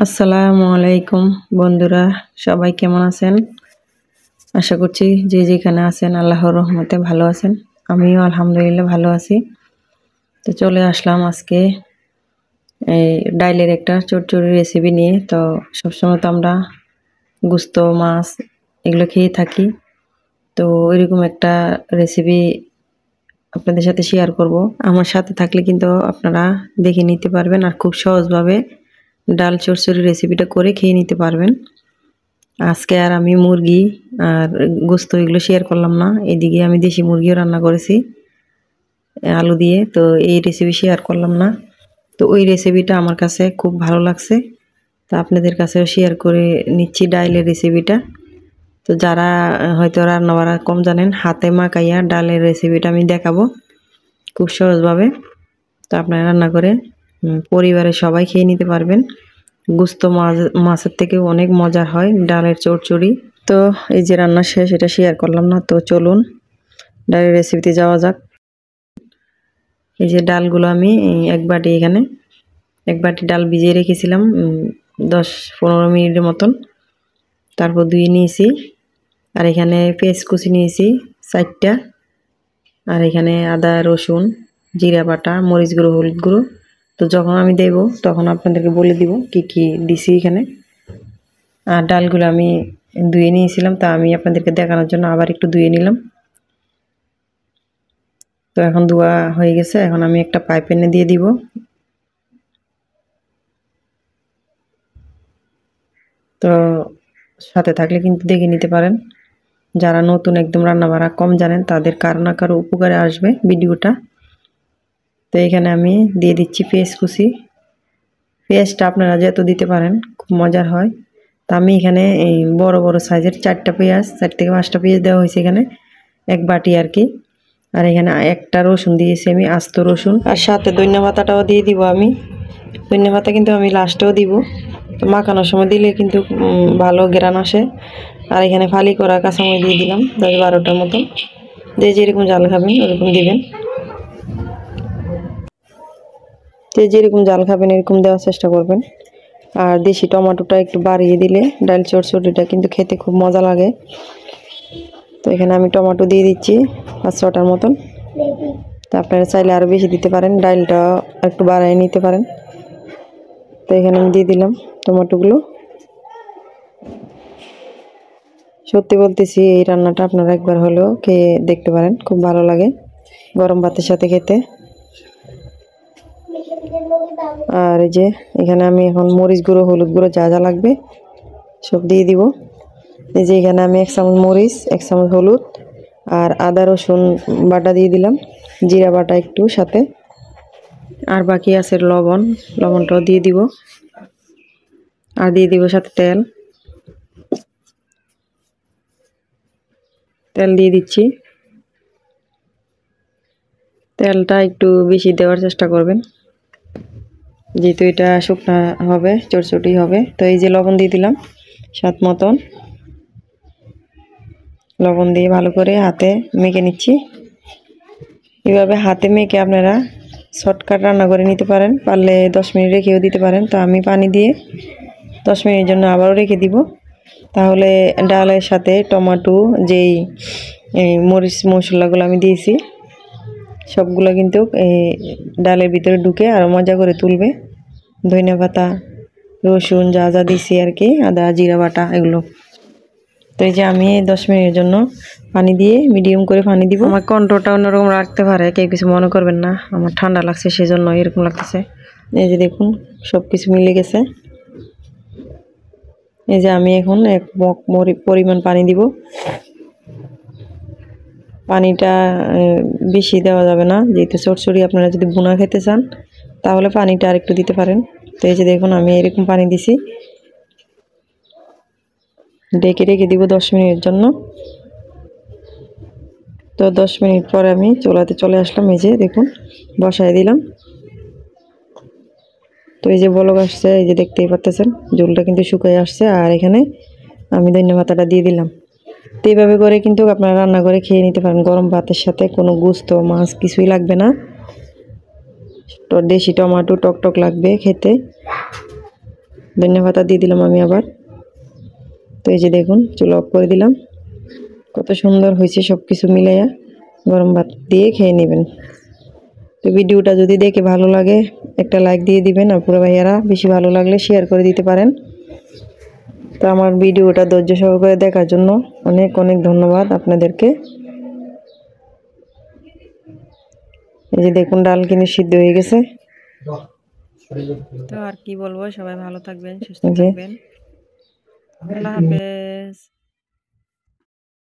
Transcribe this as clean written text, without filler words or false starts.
আসসালামু আলাইকুম বন্ধুরা, সবাই কেমন আছেন? আশা করছি যে যেখানে আছেন আল্লাহর রহমতে ভালো আছেন। আমিও আলহামদুলিল্লাহ ভালো আছি। তো চলে আসলাম আজকে এই ডাইলের একটা চচ্চড়ি রেসিপি নিয়ে। তো সবসময় তো আমরা গোস্ত মাছ এগুলো খেয়ে থাকি, তো এরকম একটা রেসিপি আপনাদের সাথে শেয়ার করব। আমার সাথে থাকলে কিন্তু আপনারা দেখে নিতে পারবেন আর খুব সহজভাবে ডাল চচ্চড়ি রেসিপিটা করে খেয়ে নিতে পারবেন। আজকে আর আমি মুরগি আর গোস্ত এগুলো শেয়ার করলাম না, এদিকে আমি দেশি মুরগিও রান্না করেছি আলু দিয়ে, তো এই রেসিপি শেয়ার করলাম না। তো ওই রেসিপিটা আমার কাছে খুব ভালো লাগছে, তো আপনাদের কাছেও শেয়ার করে নিচ্ছি ডালের রেসিপিটা। তো যারা হয়তো রান্না বাড়া কম জানেন, হাতে মাখাইয়া ডালের রেসিপিটা আমি দেখাবো খুব সহজভাবে। তো আপনারা রান্না করে পরিবারের সবাই খেয়ে নিতে পারবেন। গোস্ত মাছের থেকেও অনেক মজার হয় ডালের চচ্চড়ি। তো এই যে রান্না শেষ, এটা শেয়ার করলাম না। তো চলুন ডালের রেসিপিতে যাওয়া যাক। এই যে ডালগুলো আমি এক বাটি ডাল ভিজিয়ে রেখেছিলাম 10-15 মিনিটের মতন, তারপর ধুয়ে নিয়েছি। আর এখানে পেঁয়াজ কুচি নিয়েছি 4টা, আর এখানে আদা রসুন জিরা বাটা মরিচ গুঁড়ো হলুদ গুঁড়ো। তো যখন আমি দেব তখন আপনাদেরকে বলে দিব কি কি দিছি এখানে। আর ডালগুলো আমি ধুয়ে নিয়েছিলাম, তা আমি আপনাদেরকে দেখানোর জন্য আবার একটু ধুয়ে নিলাম। তো এখন ধোয়া হয়ে গেছে, এখন আমি একটা পাইপ এনে দিয়ে দিব। তো সাথে থাকলে কিন্তু দেখে নিতে পারেন, যারা নতুন একদম রান্না বাড়া কম জানেন তাদের কারো না কারো উপকারে আসবে ভিডিওটা। তো এখানে আমি দিয়ে দিচ্ছি পেঁয়াজ কুচি। পেঁয়াজটা আপনারা যত দিতে পারেন খুব মজার হয়। তো আমি এখানে এই বড় বড় সাইজের 4 থেকে 5টা পেঁয়াজ দেওয়া হয়েছে এখানে, এক বাটি আর কি। আর এখানে একটা রসুন দিয়েছি আমি, আস্ত রসুন। আর সাথে ধনিয়া পাতাটাও দিয়ে দিব আমি। ধনিয়া পাতা কিন্তু আমি লাস্টেও দিব, তো মাখানোর সময় দিলে কিন্তু ভালো ঘ্রাণ আসে। আর এখানে ফালি করা কাঁচামরিচ দিয়ে দিলাম 10-12টার মতন। যে যেরকম জাল খাবেন ওরকম দিবেন, যে যেরকম জাল খাবেন এরকম দেওয়ার চেষ্টা করবেন। আর দেশি টমেটোটা একটু বাড়িয়ে দিলে ডাল চচ্চড়িটা কিন্তু খেতে খুব মজা লাগে। তো এখানে আমি টমেটো দিয়ে দিচ্ছি 5-6টার মতন। তো আপনারা চাইলে আরও বেশি দিতে পারেন, ডালটা একটু বাড়ায় নিতে পারেন। তো এখানে আমি দিয়ে দিলাম টমেটোগুলো। সত্যি বলতেছি, এই রান্নাটা আপনারা একবার হলেও খেয়ে দেখতে পারেন, খুব ভালো লাগে গরম ভাতের সাথে খেতে। আর এই যে এখানে আমি এখন মরিচ গুঁড়ো হলুদ গুঁড়ো যা যা লাগবে সব দিয়ে দিব। এই যে এখানে আমি 1 চামচ মরিচ 1 চামচ হলুদ আর আদা রসুন বাটা দিয়ে দিলাম, জিরা বাটা একটু সাথে। আর বাকি আছে লবণটাও দিয়ে দিব। আর দিয়ে দিব সাথে তেল দিয়ে দিচ্ছি। তেলটা একটু বেশি দেওয়ার চেষ্টা করবেন, যেহেতু এটা শুকনা হবে, চটচটি হবে। তো এই যে লবণ দিয়ে দিলাম স্বাদ মতন। লবণ দিয়ে ভালো করে হাতে মেখে নিচ্ছি। এভাবে হাতে মেখে আপনারা শর্টকাট রান্না করে নিতে পারেন, পারলে 10 মিনিট রেখেও দিতে পারেন। তো আমি পানি দিয়ে 10 মিনিটের জন্য আবারও রেখে দিব। তাহলে ডালের সাথে টমেটো যেই মরিচ মশলাগুলো আমি দিয়েছি সবগুলো কিন্তু ডালের ভিতরে ঢুকে আরও মজা করে তুলবে। ধনিয়া পাতা রসুন যা যা দিছি আর কি, আদা জিরা বাটা এগুলো। তো এই যে আমি 10 মিনিটের জন্য পানি দিয়ে মিডিয়াম করে পানি দিব। আমার কণ্ঠটা অন্যরকম রাখতে পারে, কেউ কিছু মনে করবেন না, আমার ঠান্ডা লাগছে সেজন্য এরকম লাগতেছে। এই যে দেখুন সব কিছু মিলে গেছে। এই যে আমি এখন 1 মগ পরিমাণ পানি দিব। পানিটা বেশি দেওয়া যাবে না, যেহেতু চচ্চড়ি আপনারা যদি ভুনা খেতে চান তাহলে পানিটা আরেকটু দিতে পারেন। তো এই যে দেখুন আমি এরকম পানি দিছি। ঢেকে রেখে দিব 10 মিনিটের জন্য। তো 10 মিনিট পরে আমি চুলাতে চলে আসলাম। এই যে দেখুন বসায় দিলাম। তো এই যে বলক আসছে, এই যে দেখতেই পাচ্ছেন ঝোলটা কিন্তু শুকিয়ে আসছে। আর এখানে আমি ধনিয়া পাতাটা দিয়ে দিলাম। তো এইভাবে করে কিন্তু আপনারা রান্না করে খেয়ে নিতে পারেন গরম ভাতের সাথে, কোনো গোস্ত মাছ কিছুই লাগবে না। তো দেশি টমেটো টক টক লাগবে খেতে। ধনিয়া পাতা দিয়ে দিলাম আমি আবার। তো এই যে দেখুন চুলা অফ করে দিলাম। কত সুন্দর হয়েছে সব কিছু মিলাইয়া। গরম ভাত দিয়ে খেয়ে নেবেন। তো ভিডিওটা যদি দেখে ভালো লাগে একটা লাইক দিয়ে দিবেন, আর পুরো ভাইয়ারা বেশি ভালো লাগলে শেয়ার করে দিতে পারেন। তো আমার ভিডিওটা ধৈর্য সহকারে দেখার জন্য অনেক অনেক ধন্যবাদ আপনাদেরকে। এই যে দেখুন ডাল কিনে সিদ্ধ হয়ে গেছে। তো আর কি বলবো, সবাই ভালো থাকবেন, সুস্থ থাকবেন। আল্লাহ হাফেজ।